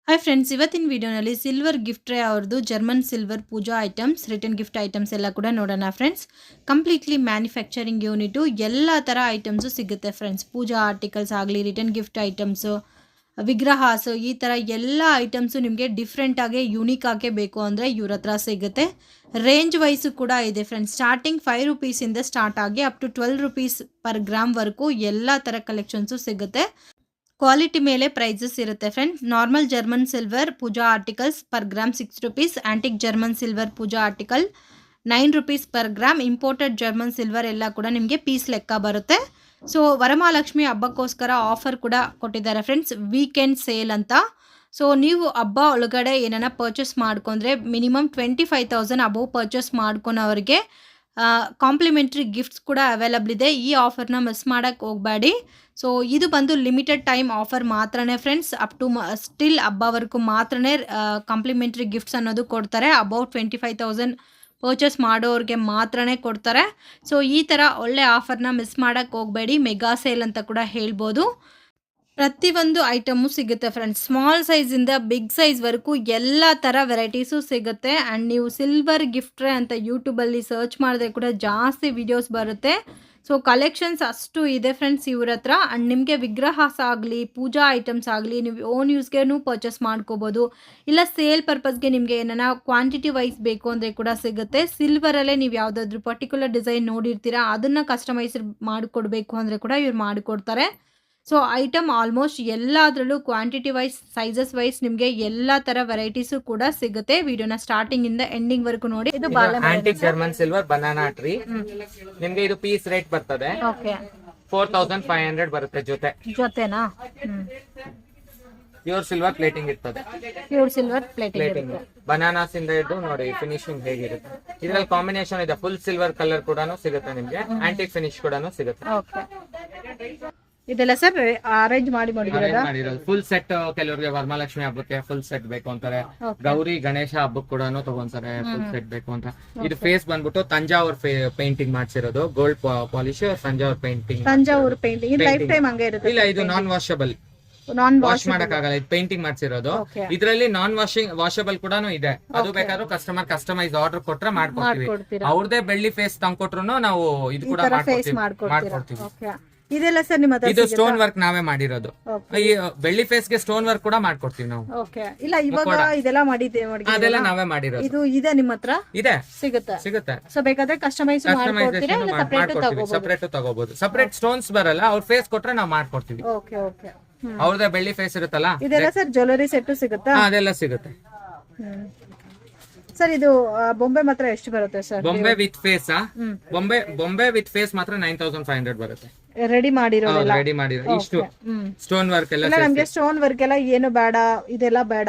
Hi friends, ಇವತ್ತಿನ ವಿಡಿಯೋನಲ್ಲಿ silver gift tray ಅವ್ರದ್ದು ಜರ್ಮನ್ ಸಿಲ್ವರ್ ಪೂಜಾ ಐಟಮ್ಸ್, ರಿಟರ್ನ್ ಗಿಫ್ಟ್ ಐಟಮ್ಸ್ ಎಲ್ಲ ಕೂಡ ನೋಡೋಣ ಫ್ರೆಂಡ್ಸ್. ಕಂಪ್ಲೀಟ್ಲಿ ಮ್ಯಾನುಫ್ಯಾಕ್ಚರಿಂಗ್ ಯೂನಿಟು, ಎಲ್ಲ ಥರ ಐಟಮ್ಸು ಸಿಗುತ್ತೆ ಫ್ರೆಂಡ್ಸ್. ಪೂಜಾ ಆರ್ಟಿಕಲ್ಸ್ ಆಗಲಿ, ರಿಟರ್ನ್ ಗಿಫ್ಟ್ ಐಟಮ್ಸು, ವಿಗ್ರಹಾಸು, ಈ ಥರ ಎಲ್ಲ ಐಟಮ್ಸು ನಿಮಗೆ ಡಿಫ್ರೆಂಟಾಗಿ ಯೂನಿಕ್ ಆಗೇ ಬೇಕು ಅಂದರೆ ಇವ್ರ ಹತ್ರ ಸಿಗುತ್ತೆ. ರೇಂಜ್ ವೈಸು ಕೂಡ ಇದೆ ಫ್ರೆಂಡ್ಸ್. ಸ್ಟಾರ್ಟಿಂಗ್ 5 ರೂಪೀಸಿಂದ ಸ್ಟಾರ್ಟ್ ಆಗಿ ಅಪ್ ಟು 12 ರೂಪೀಸ್ ಪರ್ ಗ್ರಾಮ್ವರೆಗೂ ಎಲ್ಲ ಥರ ಕಲೆಕ್ಷನ್ಸು ಸಿಗುತ್ತೆ. ಕ್ವಾಲಿಟಿ ಮೇಲೆ ಪ್ರೈಸಸ್ ಇರುತ್ತೆ friends. Normal German silver puja articles per gram 6 rupees, antique German silver puja article 9 rupees per gram, imported German silver ಎಲ್ಲ ಕೂಡ ನಿಮಗೆ ಪೀಸ್ ಲೆಕ್ಕ ಬರುತ್ತೆ. ಸೊ ವರಮಹಾಲಕ್ಷ್ಮಿ ಹಬ್ಬಕ್ಕೋಸ್ಕರ ಆಫರ್ ಕೂಡ ಕೊಟ್ಟಿದ್ದಾರೆ ಫ್ರೆಂಡ್ಸ್, ವೀಕೆಂಡ್ ಸೇಲ್ ಅಂತ. ಸೊ ನೀವು ಹಬ್ಬ ಒಳಗಡೆ ಏನಾರ ಪರ್ಚೇಸ್ ಮಾಡ್ಕೊಂಡ್ರೆ ಮಿನಿಮಮ್ 25,000 ಅಬೋವ್ ಪರ್ಚೇಸ್ ಮಾಡ್ಕೊಳೋರಿಗೆ ಕಾಂಪ್ಲಿಮೆಂಟ್ರಿ ಗಿಫ್ಟ್ಸ್ ಕೂಡ ಅವೈಲಬಲ್ ಇದೆ. ಈ ಆಫರ್ನ ಮಿಸ್ ಮಾಡೋಕ್ಕೆ ಹೋಗಬೇಡಿ. ಸೊ ಇದು ಬಂದು ಲಿಮಿಟೆಡ್ ಟೈಮ್ ಆಫರ್ ಮಾತ್ರನೇ ಫ್ರೆಂಡ್ಸ್. ಅಪ್ ಟು ಸ್ಟಿಲ್ ಹಬ್ಬವರೆಗೂ ಮಾತ್ರನೇ ಕಾಂಪ್ಲಿಮೆಂಟ್ರಿ ಗಿಫ್ಟ್ಸ್ ಅನ್ನೋದು ಕೊಡ್ತಾರೆ. ಅಬೌಟ್ 25,000 ಪರ್ಚೇಸ್ ಮಾಡೋರಿಗೆ ಮಾತ್ರನೇ ಕೊಡ್ತಾರೆ. ಸೊ ಈ ಥರ ಒಳ್ಳೆ ಆಫರ್ನ ಮಿಸ್ ಮಾಡೋಕ್ಕೆ ಹೋಗಬೇಡಿ. ಮೆಗಾ ಸೇಲ್ ಅಂತ ಕೂಡ ಹೇಳ್ಬೋದು. ಪ್ರತಿಯೊಂದು ಐಟಮು ಸಿಗುತ್ತೆ ಫ್ರೆಂಡ್ಸ್. ಸ್ಮಾಲ್ ಸೈಜಿಂದ ಬಿಗ್ ಸೈಜ್ವರೆಗೂ ಎಲ್ಲ ಥರ ವೆರೈಟೀಸು ಸಿಗುತ್ತೆ. ಆ್ಯಂಡ್ ನೀವು ಸಿಲ್ವರ್ ಗಿಫ್ಟ್ ಟ್ರೇ ಅಂತ ಯೂಟ್ಯೂಬಲ್ಲಿ ಸರ್ಚ್ ಮಾಡಿದ್ರೆ ಕೂಡ ಜಾಸ್ತಿ ವಿಡಿಯೋಸ್ ಬರುತ್ತೆ. ಸೊ ಕಲೆಕ್ಷನ್ಸ್ ಅಷ್ಟು ಇದೆ ಫ್ರೆಂಡ್ಸ್ ಇವ್ರ ಹತ್ರ. ಆ್ಯಂಡ್ ನಿಮಗೆ ವಿಗ್ರಹಾಸ ಆಗಲಿ, ಪೂಜಾ ಐಟಮ್ಸ್ ಆಗಲಿ, ನೀವು ಓನ್ ಯೂಸ್ಗೆನೂ ಪರ್ಚೇಸ್ ಮಾಡ್ಕೋಬೋದು. ಇಲ್ಲ ಸೇಲ್ ಪರ್ಪಸ್ಗೆ ನಿಮಗೆ ಏನಾರ ಕ್ವಾಂಟಿಟಿ ವೈಸ್ ಬೇಕು ಅಂದರೆ ಕೂಡ ಸಿಗುತ್ತೆ. ಸಿಲ್ವರಲ್ಲೇ ನೀವು ಯಾವುದಾದ್ರೂ ಪರ್ಟಿಕ್ಯುಲರ್ ಡಿಸೈನ್ ನೋಡಿರ್ತೀರಾ, ಅದನ್ನು ಕಸ್ಟಮೈಸ್ ಮಾಡಿಕೊಡ್ಬೇಕು ಅಂದರೆ ಕೂಡ ಇವ್ರು ಮಾಡಿಕೊಡ್ತಾರೆ. ಸೊ ಐಟಮ್ ಆಲ್ಮೋಸ್ಟ್ ಎಲ್ಲದರಲ್ಲೂ ಕ್ವಾಂಟಿಟಿ ವೈಸ್, ಸೈಜಸ್ ವೈಸ್ ನಿಮಗೆ ಎಲ್ಲ ತರ ವೆರೈಟೀಸು ಕೂಡ ಸಿಗುತ್ತೆ. ವಿಡಿಯೋನ ಸ್ಟಾರ್ಟಿಂಗ್ ಇಂದ ಎಂಡಿಂಗ್ ವರೆಗೂ ನೋಡಿ. ಇದು antique German silver banana tree. ನಿಮ್ಗೆ ಇದು ಪೀಸ್ ರೇಟ್ ಬರ್ತದೆ 4,500 ಬರುತ್ತೆ ಜೊತೆನಾ. ಪ್ಯೂರ್ ಸಿಲ್ವರ್ ಪ್ಲೇಟಿಂಗ್ ಇರ್ತದೆ. ಪ್ಯೂರ್ ಸಿಲ್ವರ್ ಪ್ಲೇಟಿಂಗ್ ಬನಾನಾಸ್ ಇಂದ ಹಿಡಿದು ನೋಡಿ ಫಿನಿಶಿಂಗ್ ಹೇಗಿರುತ್ತೆ. ಇದ್ರಲ್ಲಿ ಕಾಂಬಿನೇಷನ್ ಇದೆ. ಫುಲ್ ಸಿಲ್ವರ್ ಕಲರ್ ಕೂಡ ಸಿಗುತ್ತೆ ನಿಮ್ಗೆ, ಆಂಟಿಕ್ ಫಿನಿಶ್ ಕೂಡ ಸಿಗುತ್ತೆ. ಇದೆಲ್ಲ ಸರ್ ಅರೇಂಜ್ ಮಾಡಿರೋದು ಫುಲ್ ಸೆಟ್. ಕೆಲವರಿಗೆ ವರಮಹಾಲಕ್ಷ್ಮಿ ಹಬ್ಬಕ್ಕೆ ಫುಲ್ ಸೆಟ್ ಬೇಕು ಅಂತಾರೆ, ಗೌರಿ ಗಣೇಶ ಹಬ್ಬಕ್ಕೆ ಕೂಡ ತಗೊಂತಾರೆ ಫುಲ್ ಸೆಟ್ ಬೇಕು ಅಂತ. ಇದು ಫೇಸ್ ಬಂದ್ಬಿಟ್ಟು ತಂಜಾವೂರ್ ಪೇಂಟಿಂಗ್ ಮಾಡ್ಸಿರೋದು, ಗೋಲ್ಡ್ ಪಾಲಿಶ್ ತಂಜಾವೂರ್ ಪೇಂಟಿಂಗ್. ಇಲ್ಲ, ಇದು ನಾನ್ ವಾಷಬಲ್, ವಾಶ್ ಮಾಡಕ್ಕಾಗಲ್ಲ. ಇದು ಪೇಂಟಿಂಗ್ ಮಾಡ್ಸಿರೋದು. ಇದ್ರಲ್ಲಿ ನಾನ್ ವಾಷಬಲ್ ಕೂಡ ಇದೆ. ಅದು ಬೇಕಾದ್ರೂ ಕಸ್ಟಮರ್ ಕಸ್ಟಮೈಸ್ ಆರ್ಡರ್ ಕೊಟ್ರೆ ಮಾಡ್ಕೊಡ್ತೀವಿ. ಅವ್ರದೇ ಬೆಳ್ಳಿ ಫೇಸ್ ತಂದ್ಕೊಟ್ರು ನಾವು ಇದು ಕೂಡ ಮಾಡ್ಕೊಡ್ತೀವಿ. ಇದೆಲ್ಲ ಸರ್ ನಿಮ್ಮ ಇದು ಸ್ಟೋನ್ ವರ್ಕ್ ನಾವೇ ಮಾಡಿರೋದು. ಈ ಬೆಳ್ಳಿ ಫೇಸ್ ಗೆ ಸ್ಟೋನ್ ವರ್ಕ್ ಕೂಡ ಮಾಡ್ಕೊಡ್ತೀವಿ ನಾವು. ಇಲ್ಲ ಇವಾಗ ಇದೆಲ್ಲ ಅದೆಲ್ಲ ನಾವೇ ಮಾಡಿರೋದು. ಇದು ಇದೆ ನಿಮ್ಮ ಹತ್ರ ಇದೆ, ಸಿಗುತ್ತೆ. ಸೊ ಬೇಕಾದ್ರೆ ಕಸ್ಟಮೈಸೇಷನ್ ಸಪರೇಟ್ ತಗೋಬಹುದು. ಸಪರೇಟ್ ಸ್ಟೋನ್ಸ್ ಬರಲ್ಲ, ಅವ್ರ ಫೇಸ್ ಕೊಟ್ರೆ ನಾವು ಮಾಡ್ಕೊಡ್ತೀವಿ. ಅವ್ರದೇ ಬೆಳ್ಳಿ ಫೇಸ್ ಇರುತ್ತಲ್ಲ. ಇದೆಲ್ಲ ಸರ್ ಜ್ಯುವೆಲರಿ ಸೆಟ್ ಸಿಗುತ್ತಾ? ಅದೆಲ್ಲ ಸಿಗುತ್ತೆ ಸರ್. ಇದು ಬೊಂಬೆ ಮಾತ್ರ ಎಷ್ಟು ಬರುತ್ತೆ ಸರ್? ಬೊಂಬೆ ವಿತ್ ಫೇಸ್ ಬೊಂಬೆ ವಿತ್ ಫೇಸ್ ಮಾತ್ರ 9,500 ಬರುತ್ತೆ. ರೆಡಿ ಮಾಡಿರೋ ಇಷ್ಟು ಸ್ಟೋನ್ ವರ್ಕ್ ಎಲ್ಲ. ನಮ್ಗೆ ಸ್ಟೋನ್ ವರ್ಕ್ ಎಲ್ಲ ಏನು ಬೇಡ, ಇದೆಲ್ಲ ಬೇಡ.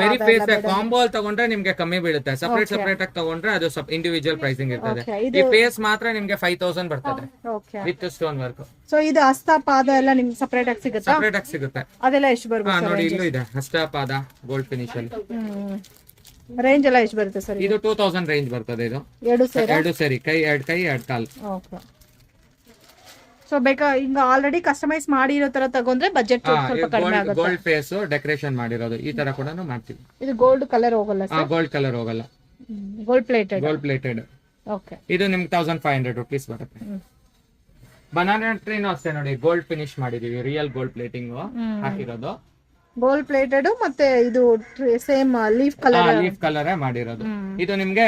ಬರೀ ಫೇಸ್ ಕಾಂಬೋ ಅಲ್ಲಿ ತಗೊಂಡ್ರೆ ನಿಮ್ಗೆ ಕಮ್ಮಿ ಬೀಳುತ್ತೆ. ಸಪರೇಟ್ ಆಗಿ ತಗೊಂಡ್ರೆ ಅದು ಇಂಡಿವಿಜುವಲ್ ಪ್ರೈಸಿಂಗ್ ಇರ್ತದೆ. ಈ ಫೇಸ್ ಮಾತ್ರ ನಿಮ್ಗೆ 5,000 ಬರ್ತದೆ ವಿತ್ ಸ್ಟೋನ್ ವರ್ಕ್. ಸೊ ಇದು ಹಸ್ತ ಪಾದ ಎಲ್ಲ ನಿಮ್ಗೆ ಸಪರೇಟ್ ಆಗಿ ಸಿಗುತ್ತೆ. ಅದೆಲ್ಲ ಎಷ್ಟು ಬರುತ್ತೆ ನೋಡಿ? ಇಲ್ಲೂ ಇದೆ ಹಸ್ತ ಪಾದ ಗೋಲ್ಡ್ ಫಿನಿಶ್ ಅಲ್ಲಿ. ರೇಂಜ್ ಎಲ್ಲ ಎಷ್ಟು ಬರುತ್ತೆ ಸರ್? ಇದು 2,000 ರೇಂಜ್ ಬರ್ತದೆ. ಇದು ಎರಡು ಸೇರಿ ಕೈ ಎರಡು ಕಾಲ್. ಸೊ ಬೇಕಾ ಈಗ ಆಲ್ರೆಡಿ ಕಸ್ಟಮೈಸ್ ಮಾಡಿರೋ ತರ ತಗೊಂಡ್ರೆ ಬಜೆಟ್ ಸ್ವಲ್ಪ ಕಡಿಮೆ ಆಗುತ್ತೆ. ಗೋಲ್ಡ್ ಫೇಸ್ ಡೆಕೋರೇಷನ್ ಮಾಡಿರೋದು ಈ ತರ ಕೂಡ ಮಾಡ್ತೀವಿ. ಇದು ಗೋಲ್ಡ್ ಕಲರ್ ಹೋಗಲ್ಲ ಸರ್? ಗೋಲ್ಡ್ ಕಲರ್ ಹೋಗಲ್ಲ, ಗೋಲ್ಡ್ ಪ್ಲೇಟೆಡ್. ಓಕೆ. ಇದು ನಿಮ್ಗೆ 1,500 ರೂಪೀಸ್ ಬರುತ್ತೆ. ಬನಾನಾ ಟ್ರೀನು ಅಷ್ಟೇ ನೋಡಿ, ಗೋಲ್ಡ್ ಫಿನಿಶ್ ಮಾಡಿದೀವಿ, ರಿಯಲ್ ಗೋಲ್ಡ್ ಪ್ಲೇಟಿಂಗ್ ಹಾಕಿರೋದು. ಗೋಲ್ಡ್ ಪ್ಲೇಟೆಡ್ ಮತ್ತೆ ಇದು ಸೇಮ್ ಲೀಫ್ ಕಲರ್ ಮಾಡಿರೋದು. ಇದು ನಿಮ್ಗೆ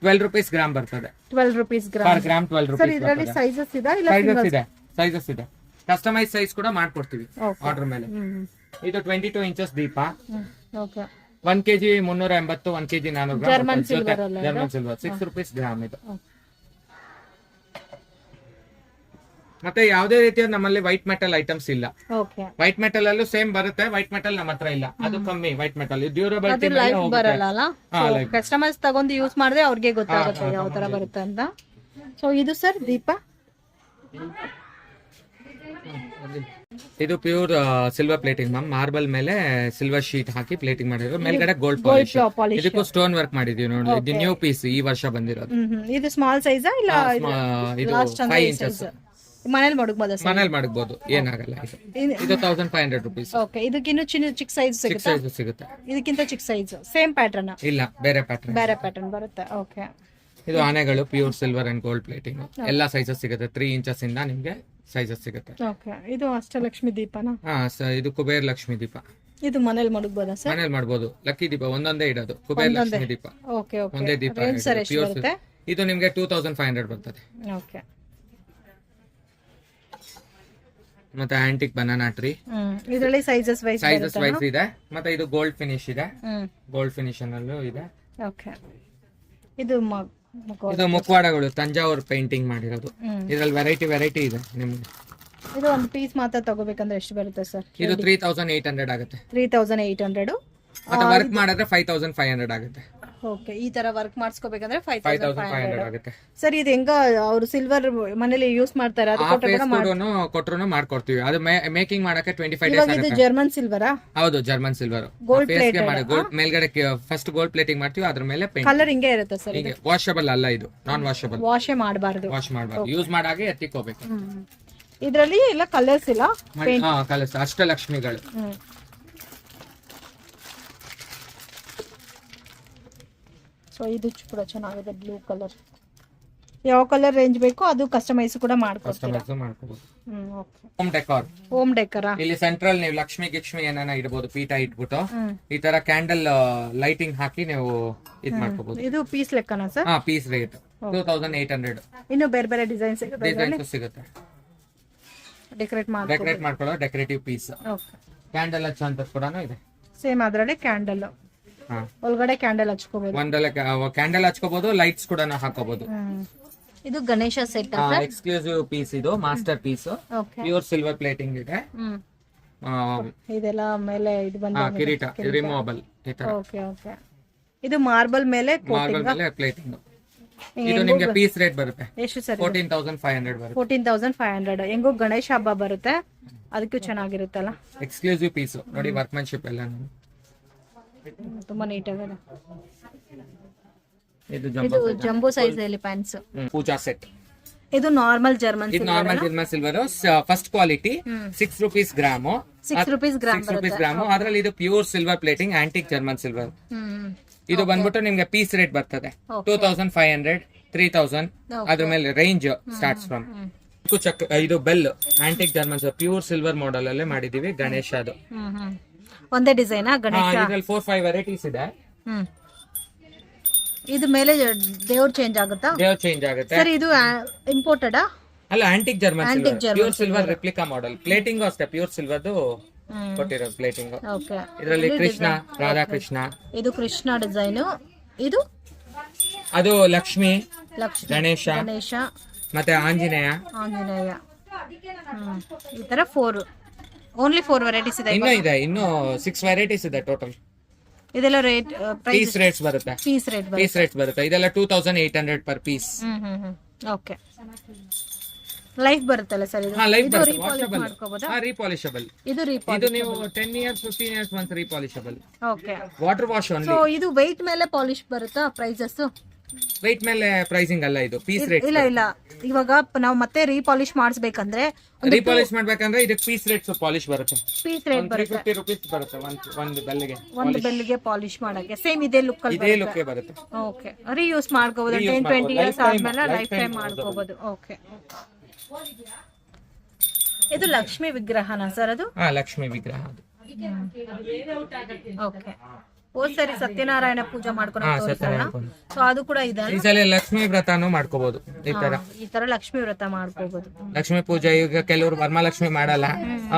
12 ರೂಪೀಸ್ ಗ್ರಾಮ್ ಬರ್ತದೆ. 12 ರೂಪೀಸ್ ಪರ್ ಗ್ರಾಮ್ 12 ರೂಪೀಸ್. ಇದರಲ್ಲಿ ಸೈಜಸ್ ಇದೆ. ಕಸ್ಟಮೈಸ್ ಸೈಜ್ ಕೂಡ ಮಾಡ್ಕೊಡ್ತೀವಿ ಆರ್ಡರ್ ಮೇಲೆ. ಇದು 22 ಇಂಚಸ್ ದೀಪ. 1 kg 380, 1 kg 400 gram. German silver 6 rupees gram ಇದು. ಮತ್ತೆ ಯಾವುದೇ ರೀತಿಯ ನಮ್ಮಲ್ಲಿ ವೈಟ್ ಮೆಟಲ್ ಐಟಮ್ಸ್ ಇಲ್ಲ. ವೈಟ್ ಮೆಟಲ್ ಅಲ್ಲೂ ಸೇಮ್ ಬರುತ್ತೆ. ವೈಟ್ ಮೆಟಲ್ ನಮ್ಮ ಹತ್ರ ಇಲ್ಲ, ಅದು ಕಮ್ಮಿ. ವೈಟ್ ಮೆಟಲ್ ಡ್ಯೂರಬಿಲಿಟಿ ಬರಲ್ಲ. ಕಸ್ಟಮರ್ಸ್ ತಗೊಂಡು ಯೂಸ್ ಮಾಡಿದ್ರೆ ಅವ್ರಿಗೆ ಗೊತ್ತಾಗುತ್ತೆ ಯಾವ ತರ ಬರುತ್ತೆ ಅಂತ. ಸೊ ಇದು ಸರ್ ದೀಪ. ಇದು pure silver plating ma'am. Marble ಮೇಲೆ ಸಿಲ್ವರ್ ಶೀಟ್ ಹಾಕಿ ಪ್ಲೇಟಿಂಗ್ ಮಾಡಿರೋದು. ಮೇಲ್ಗಡೆ ಗೋಲ್ಡ್ ಪಾಲಿಶ್. ಇದಕ್ಕೂ ಸ್ಟೋನ್ ವರ್ಕ್ ಮಾಡಿದೀವಿ ನೋಡಿ. ಇದು ನ್ಯೂ ಪೀಸ್ ಈ ವರ್ಷ ಬಂದಿರೋದು. ಇದು ಸ್ಮಾಲ್ ಸೈಜ್ ಇಲ್ಲ? ಇದು 5 ಇಂಚಸ್. ಮನೇಲಿ ಮಡಗಬಹುದಾ ಸರ್? ಮನೇಲಿ ಮಾಡಬಹುದು, ಏನಾಗಲ್ಲ. ಇದು 1500 rupees. ಓಕೆ, ಇದಕ್ಕಿನ್ನು ಚಿಕ್ಕ ಸೈಜ್ ಚಿಕ್ಕ ಸಿಗುತ್ತಾ? ಸೈಜ್ ಸಿಗುತ್ತೆ. ಇದಕ್ಕಿಂತ ಚಿಕ್ಕ ಸೈಜ್, ಸೇಮ್ ಪ್ಯಾಟರ್ನ್? ಇಲ್ಲ, ಬೇರೆ ಪ್ಯಾಟರ್ನ್ ಬರುತ್ತೆ. ಓಕೆ, ಇದು ಆನೆಗಳು pure silver and gold plating. ಎಲ್ಲಾ ಸೈಜಸ್ ಸಿಗುತ್ತೆ. 3 inches ಇಂದ ನಿಮ್ಗೆ ಸೈಜಸ್ ಸಿಗುತ್ತೆ. ಓಕೆ, ಇದು ಅಷ್ಟಲಕ್ಷ್ಮಿ ದೀಪನಾ? ಇದು ಕುಬೇರ್ ಲಕ್ಷ್ಮಿ ದೀಪ. ಇದು ಮನೇಲಿ ಮಡಗಬಹುದಾ ಸರ್? ಮನೇಲಿ ಮಾಡಬಹುದು. ಲಕ್ಕಿ ದೀಪ ಒಂದೊಂದೇ ಇಡೋದು, ಕುಬೇರ್ ಲಕ್ಷ್ಮಿ ದೀಪ. ಓಕೆ ಓಕೆ, ಒಂದೇ ದೀಪ. ರೇಂಜ್ ಸರ್ ಎಷ್ಟು ಬರುತ್ತೆ? ಇದು ನಿಮ್ಗೆ 2500 ಬರ್ತದೆ. ಓಕೆ, ಮತ್ತೆ ಆಂಟಿಕ್ ಬನಾನಾ ಟ್ರೀ. ಇದರಲ್ಲಿ ಸೈಜಸ್ ವೈಸ್ ಇದೆ. ಮತ್ತೆ ಇದು ಗೋಲ್ಡ್ ಫಿನಿಶ್ ಇದೆ. ಗೋಲ್ಡ್ ಫಿನಿಶ್ ಅನ್ನಲ್ಲೂ ಇದೆ. ಓಕೆ, ಇದು ಮುಖವಾಡಗಳು ತಂಜಾವೂರ್ ಪೇಂಟಿಂಗ್ ಮಾಡಿರೋದು. ಇದ್ರಲ್ಲಿ ವೆರೈಟಿ ಇದೆ ನಿಮ್ಗೆ. ಇದು ಒಂದು ಪೀಸ್ ಮಾತ್ರ ತಗೋಬೇಕಂದ್ರೆ ಎಷ್ಟು ಬರುತ್ತೆ ಸರ್? ಇದು 3800 ಆಗುತ್ತೆ. 3800. ಮತ್ತೆ ವರ್ಕ್ ಮಾಡಿದ್ರೆ 5500 ಆಗುತ್ತೆ. ಓಕೆ, ಈ ತರ ವರ್ಕ್ ಮಾಡಿಸ್ಕೋಬೇಕಂದ್ರೆ 5500 ಆಗುತ್ತೆ ಸರ್. ಇದು ಹೆಂಗ ಅವ್ರು ಸಿಲ್ವರ್ ಮನೇಲಿ ಯೂಸ್ ಮಾಡ್ತಾರೆ, ಅದು ಕೊಟ್ರು ಮಾಡ್ಕೊಡ್ತೀವಿ. ಅದು ಮೇಕಿಂಗ್ ಮಾಡಕ್ಕೆ 25 days ಆಗುತ್ತೆ. ಇದು ಜರ್ಮನ್ ಸಿಲ್ವರಾ? ಹೌದು, ಜರ್ಮನ್ ಸಿಲ್ವರ್. ಮೇಲ್ಗಡೆ ಫಸ್ಟ್ ಗೋಲ್ಡ್ ಪ್ಲೇಟಿಂಗ್ ಮಾಡ್ತೀವಿ, ಅದ್ರ ಮೇಲೆ ಕಲರ್ ಹಿಂಗೆ ಇರುತ್ತೆ ಸರ್. ಹಿಂಗೆ ವಾಷಬಲ್ ಅಲ್ಲ, ಇದು ನಾನ್ ವಾಷಬಲ್. ವಾಶ್ ಮಾಡಬಾರ್ದು. ಯೂಸ್ ಮಾಡಾಗೆ ಎತ್ತಿಕೋಬೇಕು. ಇದರಲ್ಲಿ ಎಲ್ಲ ಕಲರ್ಸ್ ಇಲ್ಲ, ಕಲರ್ಸ್ ಅಷ್ಟಲಕ್ಷ್ಮಿಗಳು. ಸೊ ಇದು ಕೂಡ ಚೆನ್ನಾಗಿದೆ, ಬ್ಲೂ ಕಲರ್. ಯಾವ ಕಲರ್ ರೇಂಜ್ ಬೇಕೋ ಅದು ಕಸ್ಟಮೈಸ್ ಕೂಡ ಮಾಡ್ಕೊಡ್ತೀರಾ? Home decor. ಇಲ್ಲಿ ಸೆಂಟ್ರಲ್ ನೀವು ಲಕ್ಷ್ಮಿ ಏನಾನ ಇಡಬಹುದು, ಪೀಠ ಇಟ್ಬಿಟ್ಟು ಈ ತರ ಕ್ಯಾಂಡಲ್ ಲೈಟಿಂಗ್ ಹಾಕಿ ನೀವು ಇದ್ ಮಾಡ್ಕೋಬಹುದು. ಇದು ಪೀಸ್ ಲೆಕ್ಕನಾ ಸರ್? Piece rate 2800. ಇನ್ನು ಬೇರೆ ಡಿಸೈನ್ಸ್ ಸಿಗುತ್ತೆ. ಡೆಕೋರೇಟ್ ಮಾಡ್ಕೊಳ್ಳೋ ಡೆಕೋರೇಟಿವ್ ಪೀಸ್. ಕ್ಯಾಂಡಲ್ ಹಚ್ಚೋ ಕೂಡ ಇದೆ. ಸೇಮ್ ಅದರಲ್ಲಿ ಕ್ಯಾಂಡಲ್ ಒಳಗಡೆ ಕ್ಯಾಂಡಲ್ ಹಚ್ಕೋಬಹುದು. ಕ್ಯಾಂಡಲ್ ಹಚ್ಕೋಬಹುದು, ಲೈಟ್ಸ್ ಕೂಡ ಹಾಕೋಬಹುದು. ಇದು ಗಣೇಶ ಸೆಟ್ ಎಕ್ಸ್ಕ್ಲೂಸಿವ್ ಪೀಸ್. ಇದು master piece, pure silver plating ಇದೆ. ಇದೆಲ್ಲ ಮೇಲೆ ಇದು ಬಂದ ಕಿರೀಟ ರಿಮೂವಬಲ್. ಓಕೆ ಓಕೆ, ಇದು ಮಾರ್ಬಲ್ ಮೇಲೆ ಪ್ಲೇಟಿಂಗ್. ಇದು ನಿಮಗೆ ಪೀಸ್ ರೇಟ್ ಬರುತ್ತೆ ಎಷ್ಟು ಸರ್? 14500 ಬರುತ್ತೆ. 14500. ಹೆಂಗೋ ಗಣೇಶ ಹಬ್ಬ ಬರುತ್ತೆ, ಅದಕ್ಕೂ ಚೆನ್ನಾಗಿರುತ್ತಲ್ಲ. ಎಕ್ಸ್ಕ್ಲೂಸಿವ್ ಪೀಸ್ ನೋಡಿ, ವರ್ಕ್ಮನ್ಶಿಪ್ ಎಲ್ಲ ತುಂಬಾ ನೀಟ್ ಆಗಿದೆ. ಇದು ಜಂಬೋ ಸೈಜ್ ಅಲ್ಲಿ ಪ್ಯಾಂಟ್ಸ್. ಪೂಜಾ ಸೆಟ್. ಇದು normal German silver first quality. 6 rupees gram. 6 rupees gram. ಅದ್ರಲ್ಲಿ ಇದು pure silver plating, antique German silver. ಇದು ಬಂದ್ಬಿಟ್ಟು ನಿಮ್ಗೆ ಪೀಸ್ ರೇಟ್ ಬರ್ತದೆ 2500, 3000. ಅದ್ರ ಮೇಲೆ ರೇಂಜ್ ಸ್ಟಾರ್ಟ್ಸ್ ಫ್ರಮ್. ಇದು bell, antique German pure silver model ಅಲ್ಲೇ ಮಾಡಿದೀವಿ. ಗಣೇಶ ಅದು ಒಂದೇ ಡಿಸೈನ್. ಗಣೇಶ 4-5 ವೆರೈಟೀಸ್ ಇದೆ. ಇದು ಮೇಲೆ ದೇವ್ರ ಚೇಂಜ್ ಆಗುತ್ತಾ? ದೇವ್ರ ಚೇಂಜ್ ಆಗುತ್ತೆ ಸರ್. ಇದು ಇಂಪೋರ್ಟೆಡ್ ಅಲ್ಲ, antique German pure silver replica model. Plating ಅಷ್ಟೇ ಪ್ಯೂರ್ ಸಿಲ್ವರ್ದು ಕೊಟ್ಟಿರೋದು ಪ್ಲೇಟಿಂಗ್. ಇದರಲ್ಲಿ ಕೃಷ್ಣ, ರಾಧಾ ಕೃಷ್ಣ. ಇದು ಕೃಷ್ಣ ಡಿಸೈನ್. ಇದು ಅದು ಲಕ್ಷ್ಮಿ, ಗಣೇಶ ಮತ್ತೆ ಆಂಜನೇಯ. ಈ ತರ 4 ಓನ್ಲಿ 4 ವೆರೈಟೀಸ್ ಇದೆ. ಇನ್ನು 6 ವೆರೈಟೀಸ್ ಇದೆ ಟೋಟಲ್. ಇದೆಲ್ಲ ರೇಟ್ ಪೀಸ್ ರೇಟ್ಸ್ ಬರುತ್ತೆ. ಪೀಸ್ ರೇಟ್ ಬರುತ್ತೆ. ಇದೆಲ್ಲ 2800 ಪರ್ ಪೀಸ್. ಓಕೆ, ಲೈಫ್ ಬರುತ್ತಲ್ಲ ಸರ್? ಇದು ಲೈಫ್ ಇದು ಬರುತ್ತೆ. ರೀಪಾಲಿಶ್ ಮಾಡ್ಕೋಬಹುದಾ? ರೀಪಾಲಿಶಬಲ್. ಇದು ನೀವು 10 years 15 years once repolishable. Okay, water wash only. So ಇದು weight ಮೇಲೆ ಪಾಲಿಶ್ ಬರುತ್ತಾ? ಪ್ರೈಸಸ್ weight ಮೇಲೆ ಪ್ರೈಸಿಂಗ್ ಅಲ್ಲ, ಇದು ಪೀಸ್ ರೇಟ್. ಇಲ್ಲ, ಇವಾಗ ನಾವು ಮತ್ತೆ ರೀಪಾಲಿಶ್ ಮಾಡಿಸ್ಬೇಕಂದ್ರೆ, ರೀಪಾಲಿಶ್ ಮಾಡ್ಬೇಕಂದ್ರೆ ಇದಕ್ಕೆ ಪೀಸ್ ರೇಟ್ಸ್ ಪಾಲಿಶ್ ಬರುತ್ತೆ. ಪೀಸ್ ರೇಟ್ ಬರುತ್ತೆ 350 rupees ಬರುತ್ತೆ ಒಂದು ಬೆಲ್ಗೆ ಪಾಲಿಶ್ ಮಾಡಕ್ಕೆ. ಸೇಮ್ ಇದೇ ಲುಕ್ ಬರುತ್ತೆ. ಓಕೆ, ರೀಯೂಸ್ ಮಾಡ್ಕೋಬಹುದು. 10-20 years ಆದ್ಮೇಲೆ ಲೈಫ್ ಟೈಮ್ ಮಾಡ್ಕೋಬಹುದು. ಓಕೆ, ಇದು ಲಕ್ಷ್ಮಿ ವಿಗ್ರಹನಾ ಸರ್? ಅದು ಲಕ್ಷ್ಮಿ ವಿಗ್ರಹ. ಓಕೆ, ಹೋದ್ ಸರಿ ಸತ್ಯನಾರಾಯಣ ಪೂಜಾ ಮಾಡ್ಕೊಂಡು ಸೊ ಅದು ಕೂಡ ಇದೆ. ಈ ಸಲ ಲಕ್ಷ್ಮಿ ವ್ರತನೂ ಮಾಡ್ಕೋಬಹುದು. ಈ ತರ ಲಕ್ಷ್ಮಿ ವ್ರತ ಮಾಡ್ಕೋಬಹುದು. ಲಕ್ಷ್ಮಿ ಪೂಜೆ ಈಗ ಕೆಲವರು ವರಮಹಾಲಕ್ಷ್ಮಿ ಮಾಡಲ್ಲ,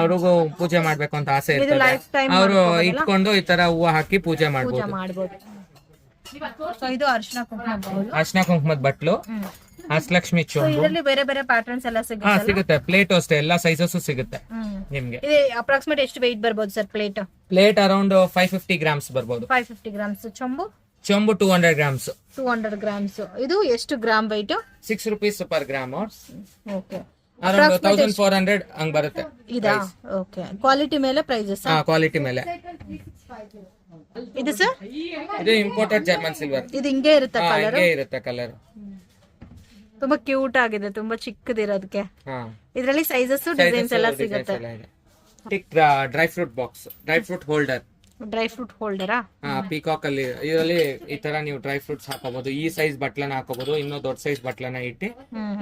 ಅವ್ರಿಗೂ ಪೂಜೆ ಮಾಡ್ಬೇಕು ಅಂತ ಆಸೆ ಇರ್ತದೆ. ಅವರು ಇಟ್ಕೊಂಡು ಈ ತರ ಹೂವು ಹಾಕಿ ಪೂಜೆ ಮಾಡ್ಬೋದು. ಸೊ ಇದು ಅರ್ಶಿನ ಕುಂಕುಮದ ಬಟ್ಲು, ಹಸ್ತಲಕ್ಷ್ಮಿ ಚೊಂಬು. ಇದರಲ್ಲಿ ಬೇರೆ ಬೇರೆ ಪ್ಯಾಟರ್ನ್ಸ್ ಎಲ್ಲ ಸಿಗುತ್ತೆ. ಪ್ಲೇಟ್ ಅಷ್ಟೇ, ಎಲ್ಲಾ ಸೈಜಸ್ ಸಿಗುತ್ತೆ ನಿಮ್ಗೆ. ಇದು ಅಪ್ರಾಕ್ಸಿಮೇಟ್ ಎಷ್ಟು weight ಬರ್ಬೋದು ಸರ್? ಪ್ಲೇಟ್ ಅರೌಂಡ್ 550 grams ಬರ್ಬೋದು. 550 grams. ಚೊಂಬು 200 grams. 200 grams. ಇದು ಎಷ್ಟು gram weight? 6 rupees per gram. Okay, around 1400 ಹಂಗ್ ಬರುತ್ತೆ. ಇದಾ? ಓಕೆ, ಕ್ವಾಲಿಟಿ ಮೇಲೆ ಪ್ರೈಸಸ್? ಕ್ವಾಲಿಟಿ ಮೇಲೆ. ಇದು ಸರ್? ಇದು ಇಂಪೋರ್ಟೆಡ್ ಜರ್ಮನ್ ಸಿಲ್ವರ್. ಇದು ಹಿಂಗೆ ಇರುತ್ತೆ ಕಲರ್? ಹಿಂಗೆ ಇರುತ್ತೆ ಕಲರ್. ತುಂಬಾ ಕ್ಯೂಟ್ ಆಗಿದೆ, ತುಂಬಾ ಚಿಕ್ಕದಿರೋದಕ್ಕೆ. ಹಾ ಇದರಲ್ಲಿ ಸೈಜಸ್ ಡಿಸೈನ್ಸ್ ಎಲ್ಲ ಸಿಗುತ್ತೆ. Dry fruit box, dry fruit holder, dry fruit ಹೋಲ್ಡರಾ? ಪೀಕಾಕ್ ಅಲ್ಲಿ ಇದರಲ್ಲಿ ಈ ತರ ನೀವು ಡ್ರೈ ಫ್ರೂಟ್ಸ್ ಹಾಕೋಬಹುದು. ಈ ಸೈಜ್ ಬಟ್ಲನ್ನ ಹಾಕೋಬಹುದು, ಇನ್ನೂ ದೊಡ್ಡ ಸೈಜ್ ಬಟ್ಲನ್ನ ಇಟ್ಟು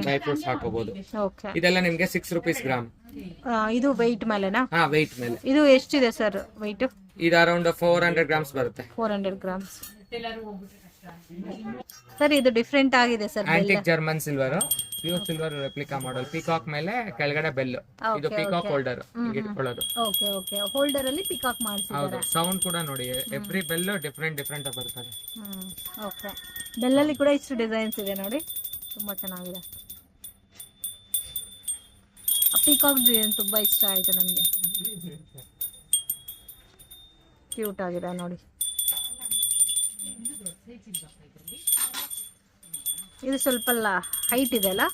ಡ್ರೈ ಫ್ರೂಟ್ಸ್ ಹಾಕೋಬಹುದು. ಇದೆಲ್ಲ ನಿಮ್ಗೆ ₹6 ಗ್ರಾಮ್. ಇದು ವೆಯ್ಟ್ ಮೇಲೆನಾ? ಹಾ, ವೆಯ್ಟ್ ಮೇಲೆ. ಇದು ಎಷ್ಟಿದೆ ಸರ್ ವೆಯ್ಟ್? ಇದು ಅರೌಂಡ್ 400 ಗ್ರಾಮ್ಸ್ ಬರುತ್ತೆ. 400 ಗ್ರಾಮ್ಸ್. ಸರ್ ಇದು ಡಿಫ್ರೆಂಟ್ ಆಗಿದೆ sir. Antique German silver, pure silver replica model. Peacock ಮೇಲೆ ಕೆಳಗಡೆ ಬೆಲ್. ಇದು ಪೀಕಾಕ್ ಹೋಲ್ಡರ್ ಇಟ್ಕೊಳ್ಳೋದು. ಓಕೆ ಓಕೆ, ಹೋಲ್ಡರ್ ಅಲ್ಲಿ ಪೀಕಾಕ್ ಮಾಡ್ತಿದ್ದಾರೆ. ಹೌದು, ಸೌಂಡ್ ಕೂಡ ನೋಡಿ, ಎವ್ರಿ ಬೆಲ್ ಡಿಫ್ರೆಂಟ್ ಬರ್ತದೆ. ಓಕೆ, ಬೆಲ್ ಅಲ್ಲಿ ಕೂಡ ಇಷ್ಟು ಡಿಸೈನ್ಸ್ ಇದೆ ನೋಡಿ, ತುಂಬಾ ಚೆನ್ನಾಗಿದೆ. ಪೀಕಾಕ್ ಡಿಸೈನ್ ತುಂಬಾ ಇಷ್ಟ ಆಯ್ತು ನನಗೆ, ಕ್ಯೂಟ್ ಆಗಿದೆ ನೋಡಿ. ಇದು ಸ್ವಲ್ಪ ಹೈಟ್ ಇದೆ ಅಲ್ಲ?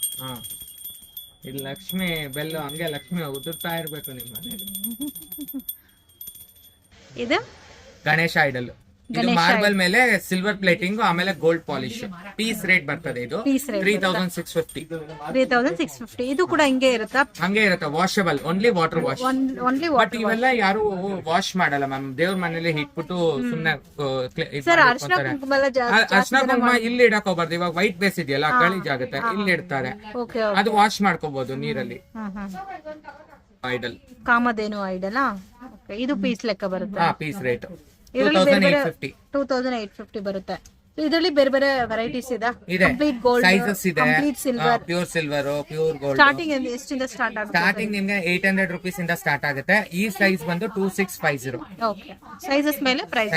ಇದು ಲಕ್ಷ್ಮಿ ಬೆಲ್ಲು, ಹಂಗೆ ಲಕ್ಷ್ಮಿ ಉದುರ್ತಾ ಇರ್ಬೇಕು ನಿಮ್ಮ ಮನೆಯಲ್ಲಿ. ಇದು ಗಣೇಶ ಐಡಲ್. ಇದು ಮಾರ್ಬಲ್ ಮೇಲೆ ಸಿಲ್ವರ್ ಪ್ಲೇಟಿಂಗ್, ಆಮೇಲೆ ಗೋಲ್ಡ್ ಪಾಲಿಶ್. ಪೀಸ್ ರೇಟ್ ಬರ್ತದೆ. ಇದು 3650. 3650. ಇದು ಕೂಡ ಹಿಂಗೆ ಇರುತ್ತಾ? ಹಂಗೆ ಇರುತ್ತೆ, washable, only water wash. But ಇವೆಲ್ಲ ಯಾರು ವಾಶ್ ಮಾಡಲ್ಲ ಮ್ಯಾಮ್, ದೇವ್ರ ಮನೇಲಿ ಇಟ್ಬಿಟ್ಟು ಸುಮ್ನೆ ಅರ್ಶನ ಕುಂಕುಮ ಇಲ್ಲಿ ಇಡಕ್ ಹೋಗ್ಬಾರ್ದು. ಇವಾಗ ವೈಟ್ ಬೇಸ್ ಇದೆಯಲ್ಲ, ಗಲೀಜ್ ಆಗುತ್ತೆ, ಇಲ್ಲಿ ಇಡ್ತಾರೆ. ಅದು ವಾಶ್ ಮಾಡ್ಕೋಬಹುದು ನೀರಲ್ಲಿ. ಐಡಲ್, ಕಾಮಧೇನು ಐಡಲ್. ಇದು ಪೀಸ್ ಲೆಕ್ಕ ಬರುತ್ತೆ. ಪೀಸ್ ರೇಟ್ 2850 ಬರುತ್ತೆ. ಇದರಲ್ಲಿ ಬೇರೆ ಬೇರೆ ವೆರೈಟೀಸ್ ಇದೆ. ಕಂಪ್ಲೀಟ್ ಗೋಲ್ಡ್, ಸೈಜಸ್ ಇದೆ, complete silver, pure silver, pure gold. Starting ಎಷ್ಟಿಂದ ಸ್ಟಾರ್ಟ್ ಆಗುತ್ತೆ? ಸ್ಟಾರ್ಟಿಂಗ್ ನಿಮ್ಗೆ ₹800 ಇಂದ ಸ್ಟಾರ್ಟ್ ಆಗುತ್ತೆ. ಈ ಸೈಜ್ ಬಂದು 2650. ಓಕೆ, ಸೈಜಸ್ ಮೇಲೆ ಪ್ರೈಸ್.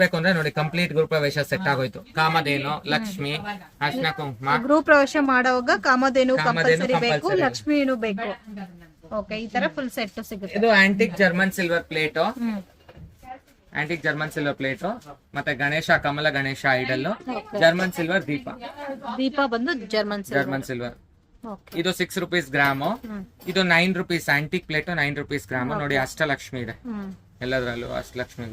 ಬೇಕು ಅಂದ್ರೆ ನೋಡಿ, ಕಂಪ್ಲೀಟ್ ಗೃಹ ಪ್ರವೇಶ ಸೆಟ್ ಆಗೋಯ್ತು. ಕಾಮಧೇನು, ಲಕ್ಷ್ಮಿ, ಅರ್ಶನ ಕುಂಕುಮ. ಗೃಹ ಪ್ರವೇಶ ಮಾಡುವಾಗ ಕಾಮಧೇನು ಕಂಪಲ್ಸರಿ ಬೇಕು, ಲಕ್ಷ್ಮಿನೂ ಬೇಕು. ಓಕೆ, ಈ ತರ ಫುಲ್ ಸೆಟ್ ಸಿಗುತ್ತೆ. ಇದು antique German silver plate, antique German silver plate. ಮತ್ತೆ ಗಣೇಶ, ಕಮಲ ಗಣೇಶ ಐಡಲ್, ಜರ್ಮನ್ ಸಿಲ್ವರ್ ದೀಪ ಬಂದು ಜರ್ಮನ್ ಸಿಲ್ವರ್. ಇದು ₹6 ಗ್ರಾಮ್. ಇದು ₹9 ಆಂಟಿಕ್ ಪ್ಲೇಟ್, ₹9 ಗ್ರಾಮ್. ನೋಡಿ, ಅಷ್ಟಲಕ್ಷ್ಮಿ ಇದೆ ಎಲ್ಲದರಲ್ಲೂ, ಅಷ್ಟಲಕ್ಷ್ಮಿ.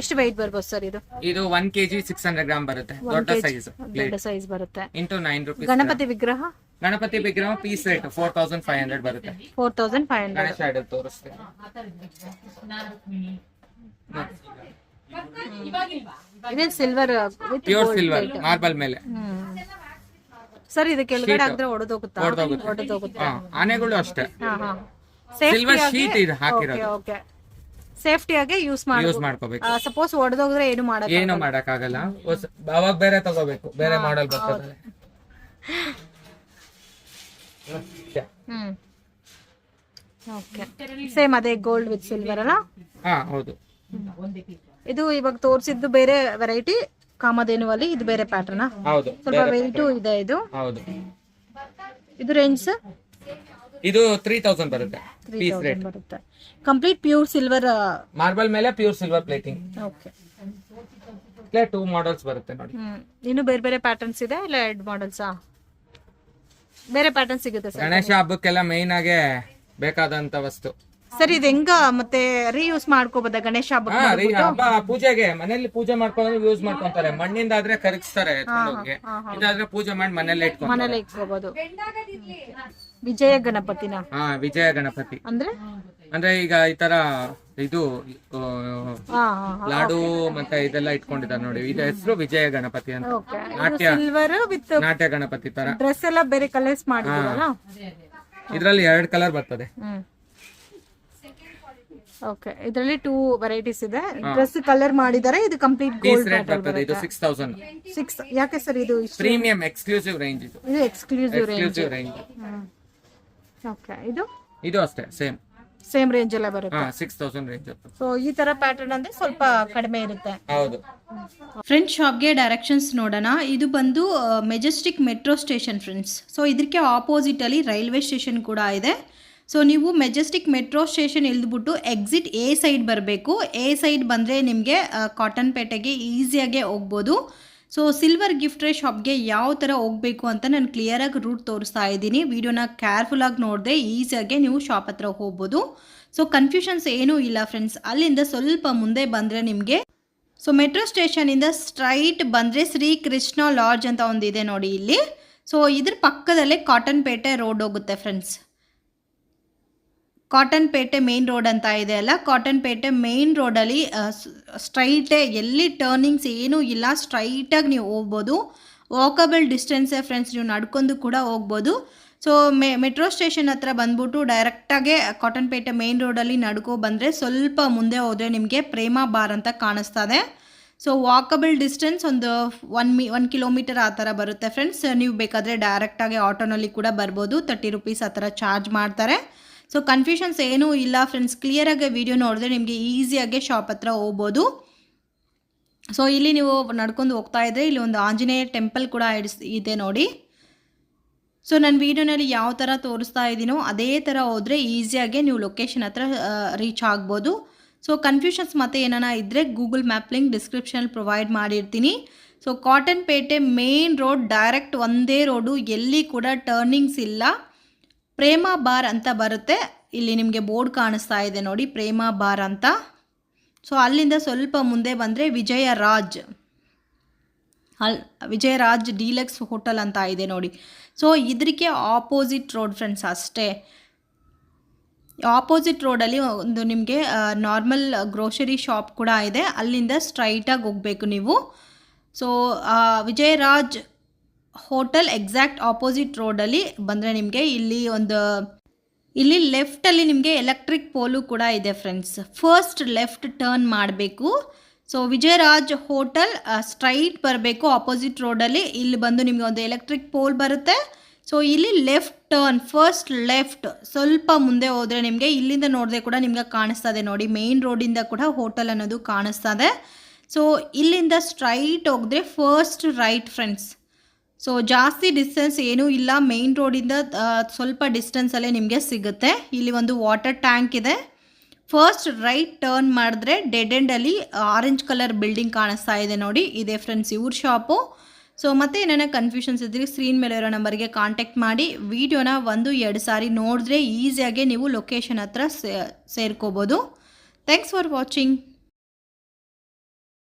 ಎಷ್ಟು ವೆಯ್ಟ್ ಬರ್ಬೋದು ಸರ್ ಇದು? ಇದು 1 kg 600 ಗ್ರಾಮ್ ಬರುತ್ತೆ, ದೊಡ್ಡ ಸೈಜ್ ಬರುತ್ತೆ. ಇಂಟು ₹9. ಗಣಪತಿ ವಿಗ್ರಹ ಪೀಸ್ ರೇಟ್ 4500 ಬರುತ್ತೆ. 4500. ಗಣೇಶ ಐಡಲ್ ತೋರಿಸ್ತೇನೆ. ಇದೆ ಸಿಲ್ವರ್, ಪ್ಯೂರ್ ಸಿಲ್ವರ್ ಮಾರ್ಬಲ್ ಮೇಲೆ. ಸರ್ ಇದು ಕೆಳಗಡೆ ಹಾಕಿದ್ರೆ ಒಡೆದೋಗುತ್ತಾ? ಆನೆಗಳು ಅಷ್ಟೇ, ಸಿಲ್ವರ್ ಶೀಟ್ ಇದೆ ಹಾಕಿರೋದು. ಓಕೆ, ಸೇಫ್ಟಿ ಆಗಿ ಯೂಸ್ ಮಾಡ್ಕೋಬೇಕು. ಸಪೋಸ್ ಒಡೆದೋಗಿದ್ರೆ ಏನು ಮಾಡಕ್ಕಾಗಲ್ಲ. ಅವಾಗ ಬೇರೆ ತಗೋಬೇಕು, ಬೇರೆ ಮಾಡೆಲ್ ಬರ್ತದೆ. ಓಕೆ, ಸೇಮ್ ಅದೇ ಗೋಲ್ಡ್ ವಿತ್ ಸಿಲ್ವರ್ ಅಲ್ಲ? ಹೌದು. ಇದು ಇವಾಗ ತೋರಿಸಿದ್ದು ಬೇರೆ ವೆರೈಟಿ ಕಾಮಧೇನು ಅಲ್ಲಿ, ಇದು ಬೇರೆ ಪ್ಯಾಟರ್ನ್. ಹೌದು, ಸ್ವಲ್ಪ ವೆಯ್ಟ್ ಇದೆ ಇದು. ಹೌದು. ಇದು ರೇಂಜ್ ಇದು 3000 ಬರುತ್ತೆ. ಪೀಸ್ ರೇಟ್ ಬರುತ್ತೆ. ಕಂಪ್ಲೀಟ್ ಪ್ಯೂರ್ ಸಿಲ್ವರ್ ಮಾರ್ಬಲ್ ಮೇಲೆ pure silver plating. Okay, 2 models ಬರುತ್ತೆ ನೋಡಿ. ಇನ್ನು ಬೇರೆ ಬೇರೆ ಪ್ಯಾಟರ್ನ್ಸ್ ಇದೆ, ಇಲ್ಲ 2 ಮಾಡೆಲ್ಸ್? ಬೇರೆ ಪ್ಯಾಟರ್ನ್ ಸಿಗುತ್ತೆ ಸರ್. ಗಣೇಶ ಹಬ್ಬಕ್ಕೆಲ್ಲ ಮೇನ್ ಆಗಿ ಬೇಕಾದಂತ ವಸ್ತು ಸರ್. ಇದು ಹೆಂಗ ಮತ್ತೆ ರೀಯೂಸ್ ಮಾಡ್ಕೋಬಹುದಾ ಗಣೇಶ ಹಬ್ಬ ಪೂಜೆಗೆ? ಮನೇಲಿ ಪೂಜೆ ಮಾಡ್ಕೊಂಡು ಯೂಸ್ ಮಾಡ್ಕೊಂತಾರೆ. ಮಣ್ಣಿಂದ ಆದ್ರೆ ಕರಗಿಸ್ತಾರೆ, ಇದಾದ್ರೆ ಪೂಜೆ ಮಾಡಿ ಮನೇಲೆ ಇಟ್ಕೋಬಹುದು. ವಿಜಯ ಗಣಪತಿನ? ವಿಜಯ ಗಣಪತಿ ಅಂದ್ರೆ ಈಗ ಈ ತರ ಇದು ಲಾಡು ಮತ್ತೆ ಇದೆಲ್ಲ ಇಟ್ಕೊಂಡಿದ್ದಾರೆ ನೋಡಿ. ಇದು ಹೆಸರು ವಿಜಯ ಗಣಪತಿ ಅಂತ. ನಾಟ್ಯ ಗಣಪತಿ ತರ. ಡ್ರೆಸ್ ಎಲ್ಲ ಬೇರೆ ಕಲರ್ಸ್ ಮಾಡಿದ್ರಲ್ಲ, ಇದ್ರಲ್ಲಿ 2 ಕಲರ್ ಬರ್ತದೆ. ಓಕೆ, ಇದರಲ್ಲಿ 2 ವೆರೈಟೀಸ್ ಇದೆ. ಡ್ರೆಸ್ ಕಲರ್ ಮಾಡಿದ್ದಾರೆ. ಇದು ಕಂಪ್ಲೀಟ್ ಗೋಲ್ಡ್ ರೇಟ್ ಬರ್ತದೆ. ಇದು 6000. ಯಾಕೆ ಸರ್ ಇದು ಪ್ರೀಮಿಯಂ ಎಕ್ಸ್ಕ್ಲೂಸಿವ್ ರೇಂಜ್? ಇದು ಎಕ್ಸ್ಕ್ಲೂಸಿವ್ ರೇಂಜ್. ಓಕೆ, ಇದು ಅಷ್ಟೇ ಸೇಮ್ ರೇಂಜ್ ಎಲ್ಲ ಬರುತ್ತೆ. 6000 ರೇಂಜ್. ಸೊ ಈ ತರ ಪ್ಯಾಟರ್ನ್ ಅಂದ್ರೆ ಸ್ವಲ್ಪ ಕಡಿಮೆ ಇರುತ್ತೆ. ಹೌದು. ಫ್ರೆಂಡ್ಸ್, ಶಾಪ್ಗೆ ಡೈರೆಕ್ಷನ್ಸ್ ನೋಡೋಣ. ಇದು ಬಂದು Majestic metro station friends. So ಇದಕ್ಕೆ ಆಪೋಸಿಟ್ ಅಲ್ಲಿ ರೈಲ್ವೆ ಸ್ಟೇಷನ್ ಕೂಡ ಇದೆ. ಸೊ ನೀವು ಮೆಜೆಸ್ಟಿಕ್ ಮೆಟ್ರೋ ಸ್ಟೇಷನ್ ಇಳಿದ್ಬಿಟ್ಟು ಎಕ್ಸಿಟ್ ಎ ಸೈಡ್ ಬರಬೇಕು. ಎ ಸೈಡ್ ಬಂದರೆ ನಿಮಗೆ ಕಾಟನ್ಪೇಟೆಗೆ ಈಸಿಯಾಗೆ ಹೋಗ್ಬೋದು. ಸೊ ಸಿಲ್ವರ್ ಗಿಫ್ಟ್ರಿ ಶಾಪ್ಗೆ ಯಾವ ಥರ ಹೋಗಬೇಕು ಅಂತ ನಾನು ಕ್ಲಿಯರಾಗಿ ರೂಟ್ ತೋರಿಸ್ತಾ ಇದ್ದೀನಿ. ವಿಡಿಯೋನ ಕೇರ್ಫುಲ್ಲಾಗಿ ನೋಡಿದೆ ಈಸಿಯಾಗೆ ನೀವು ಶಾಪ್ ಹತ್ರ ಹೋಗ್ಬೋದು. ಸೊ ಕನ್ಫ್ಯೂಷನ್ಸ್ ಏನೂ ಇಲ್ಲ ಫ್ರೆಂಡ್ಸ್. ಅಲ್ಲಿಂದ ಸ್ವಲ್ಪ ಮುಂದೆ ಬಂದರೆ ನಿಮಗೆ ಸೊ ಮೆಟ್ರೋ ಸ್ಟೇಷನಿಂದ ಸ್ಟ್ರೈಟ್ ಬಂದರೆ ಶ್ರೀ ಕೃಷ್ಣ ಲಾಡ್ಜ್ ಅಂತ ಒಂದಿದೆ ನೋಡಿ ಇಲ್ಲಿ. ಸೊ ಇದ್ರ ಪಕ್ಕದಲ್ಲೇ ಕಾಟನ್ಪೇಟೆ ರೋಡ್ ಹೋಗುತ್ತೆ ಫ್ರೆಂಡ್ಸ್. ಕಾಟನ್ಪೇಟೆ ಮೇನ್ ರೋಡ್ ಅಂತ ಇದೆ ಅಲ್ಲ, ಕಾಟನ್ಪೇಟೆ ಮೇನ್ ರೋಡಲ್ಲಿ ಸ್ಟ್ರೈಟೇ, ಎಲ್ಲಿ ಟರ್ನಿಂಗ್ಸ್ ಏನೂ ಇಲ್ಲ, ಸ್ಟ್ರೈಟಾಗಿ ನೀವು ಹೋಗ್ಬೋದು. ವಾಕಬಲ್ ಡಿಸ್ಟೆನ್ಸೇ ಫ್ರೆಂಡ್ಸ್, ನೀವು ನಡ್ಕೊಂಡು ಕೂಡ ಹೋಗ್ಬೋದು. ಸೊ ಮೆಟ್ರೋ ಸ್ಟೇಷನ್ ಹತ್ರ ಬಂದ್ಬಿಟ್ಟು ಡೈರೆಕ್ಟಾಗೆ ಕಾಟನ್ಪೇಟೆ ಮೇನ್ ರೋಡಲ್ಲಿ ನಡ್ಕೊ ಬಂದರೆ ಸ್ವಲ್ಪ ಮುಂದೆ ಹೋದರೆ ನಿಮಗೆ ಪ್ರೇಮ ಬಾರ್ ಅಂತ ಕಾಣಿಸ್ತದೆ. ಸೊ ವಾಕಬಲ್ ಡಿಸ್ಟೆನ್ಸ್ ಒಂದು 1 ಕಿಲೋಮೀಟರ್ ಆ ಥರ ಬರುತ್ತೆ ಫ್ರೆಂಡ್ಸ್. ನೀವು ಬೇಕಾದರೆ ಡೈರೆಕ್ಟಾಗಿ ಆಟೋನಲ್ಲಿ ಕೂಡ ಬರ್ಬೋದು. 30 ರೂಪೀಸ್ ಆ ಥರ ಚಾರ್ಜ್ ಮಾಡ್ತಾರೆ. ಸೊ ಕನ್ಫ್ಯೂಷನ್ಸ್ ಏನೂ ಇಲ್ಲ ಫ್ರೆಂಡ್ಸ್, ಕ್ಲಿಯರಾಗಿ ವಿಡಿಯೋ ನೋಡಿದ್ರೆ ನಿಮಗೆ ಈಸಿಯಾಗಿ ಶಾಪ್ ಹತ್ರ ಹೋಗ್ಬೋದು. ಸೊ ಇಲ್ಲಿ ನೀವು ನಡ್ಕೊಂಡು ಹೋಗ್ತಾ ಇದ್ದರೆ ಇಲ್ಲಿ ಒಂದು ಆಂಜನೇಯ ಟೆಂಪಲ್ ಕೂಡ ಇದೆ ನೋಡಿ. ಸೊ ನನ್ನ ವೀಡಿಯೋನಲ್ಲಿ ಯಾವ ಥರ ತೋರಿಸ್ತಾ ಇದ್ದೀನೋ ಅದೇ ಥರ ಹೋದರೆ ಈಸಿಯಾಗಿ ನೀವು ಲೊಕೇಶನ್ ಹತ್ರ ರೀಚ್ ಆಗ್ಬೋದು. ಸೊ ಕನ್ಫ್ಯೂಷನ್ಸ್ ಮತ್ತೆ ಏನಾನ ಇದ್ದರೆ ಗೂಗಲ್ ಮ್ಯಾಪ್ ಲಿಂಕ್ ಡಿಸ್ಕ್ರಿಪ್ಷನಲ್ಲಿ ಪ್ರೊವೈಡ್ ಮಾಡಿರ್ತೀನಿ. So Cottonpet main road direct ಒಂದೇ ರೋಡು, ಎಲ್ಲಿ ಕೂಡ ಟರ್ನಿಂಗ್ಸ್ ಇಲ್ಲ. ಪ್ರೇಮ ಬಾರ್ ಅಂತ ಬರುತ್ತೆ, ಇಲ್ಲಿ ನಿಮಗೆ ಬೋರ್ಡ್ ಕಾಣಿಸ್ತಾ ಇದೆ ನೋಡಿ, ಪ್ರೇಮ ಬಾರ್ ಅಂತ. ಸೊ ಅಲ್ಲಿಂದ ಸ್ವಲ್ಪ ಮುಂದೆ ಬಂದರೆ ವಿಜಯರಾಜ್ ಡೀಲಕ್ಸ್ ಹೋಟೆಲ್ ಅಂತ ಇದೆ ನೋಡಿ. ಸೊ ಇದಕ್ಕೆ ಆಪೋಸಿಟ್ ರೋಡ್ ಫ್ರೆಂಡ್ಸ್ ಅಷ್ಟೇ. ಆಪೋಸಿಟ್ ರೋಡಲ್ಲಿ ಒಂದು ನಿಮಗೆ ನಾರ್ಮಲ್ ಗ್ರೋಸರಿ ಶಾಪ್ ಕೂಡ ಇದೆ, ಅಲ್ಲಿಂದ ಸ್ಟ್ರೈಟಾಗಿ ಹೋಗಬೇಕು ನೀವು. So Vijayraj hotel exact opposite ರೋಡಲ್ಲಿ ಬಂದರೆ ನಿಮಗೆ ಇಲ್ಲಿ ಲೆಫ್ಟಲ್ಲಿ ನಿಮಗೆ ಎಲೆಕ್ಟ್ರಿಕ್ ಪೋಲು ಕೂಡ ಇದೆ ಫ್ರೆಂಡ್ಸ್. ಫಸ್ಟ್ ಲೆಫ್ಟ್ ಟರ್ನ್ ಮಾಡಬೇಕು. ಸೊ ವಿಜಯರಾಜ್ ಹೋಟೆಲ್ ಸ್ಟ್ರೈಟ್ ಬರಬೇಕು ಆಪೋಸಿಟ್ ರೋಡಲ್ಲಿ. ಇಲ್ಲಿ ಬಂದು ನಿಮಗೆ ಒಂದು ಎಲೆಕ್ಟ್ರಿಕ್ ಪೋಲ್ ಬರುತ್ತೆ. ಸೊ ಇಲ್ಲಿ ಲೆಫ್ಟ್ ಟರ್ನ್, ಫಸ್ಟ್ ಲೆಫ್ಟ್, ಸ್ವಲ್ಪ ಮುಂದೆ ಹೋದರೆ ನಿಮಗೆ ಇಲ್ಲಿಂದ ನೋಡಿದ್ರೆ ಕೂಡ ನಿಮಗೆ ಕಾಣಿಸ್ತದೆ ನೋಡಿ, ಮೇನ್ ರೋಡಿಂದ ಕೂಡ ಹೋಟೆಲ್ ಅನ್ನೋದು ಕಾಣಿಸ್ತದೆ. ಸೊ ಇಲ್ಲಿಂದ ಸ್ಟ್ರೈಟ್ ಹೋಗಿದ್ರೆ ಫಸ್ಟ್ ರೈಟ್ ಫ್ರೆಂಡ್ಸ್. ಸೊ ಜಾಸ್ತಿ ಡಿಸ್ಟೆನ್ಸ್ ಏನೂ ಇಲ್ಲ, ಮೇನ್ ರೋಡಿಂದ ಸ್ವಲ್ಪ ಡಿಸ್ಟೆನ್ಸಲ್ಲೇ ನಿಮಗೆ ಸಿಗುತ್ತೆ. ಇಲ್ಲಿ ಒಂದು ವಾಟರ್ ಟ್ಯಾಂಕ್ ಇದೆ. ಫಸ್ಟ್ ರೈಟ್ ಟರ್ನ್ ಮಾಡಿದ್ರೆ ಡೆಡ್ ಎಂಡಲ್ಲಿ ಆರೆಂಜ್ ಕಲರ್ ಬಿಲ್ಡಿಂಗ್ ಕಾಣಿಸ್ತಾ ಇದೆ ನೋಡಿ, ಇದೆ ಫ್ರೆಂಡ್ಸ್ ಇವ್ರ ಶಾಪು. ಸೊ ಮತ್ತೆ ಏನಾರ ಕನ್ಫ್ಯೂಷನ್ಸ್ ಇದ್ದರೆ ಸ್ಕ್ರೀನ್ ಮೇಲೆ ಇರೋ ನಂಬರ್ಗೆ ಕಾಂಟ್ಯಾಕ್ಟ್ ಮಾಡಿ ವಿಡಿಯೋನ 1-2 ಸಾರಿ ನೋಡಿದ್ರೆ ಈಸಿಯಾಗಿ ನೀವು ಲೊಕೇಶನ್ ಹತ್ರ ಸೇರ್ಕೋಬೋದು. Thanks for watching.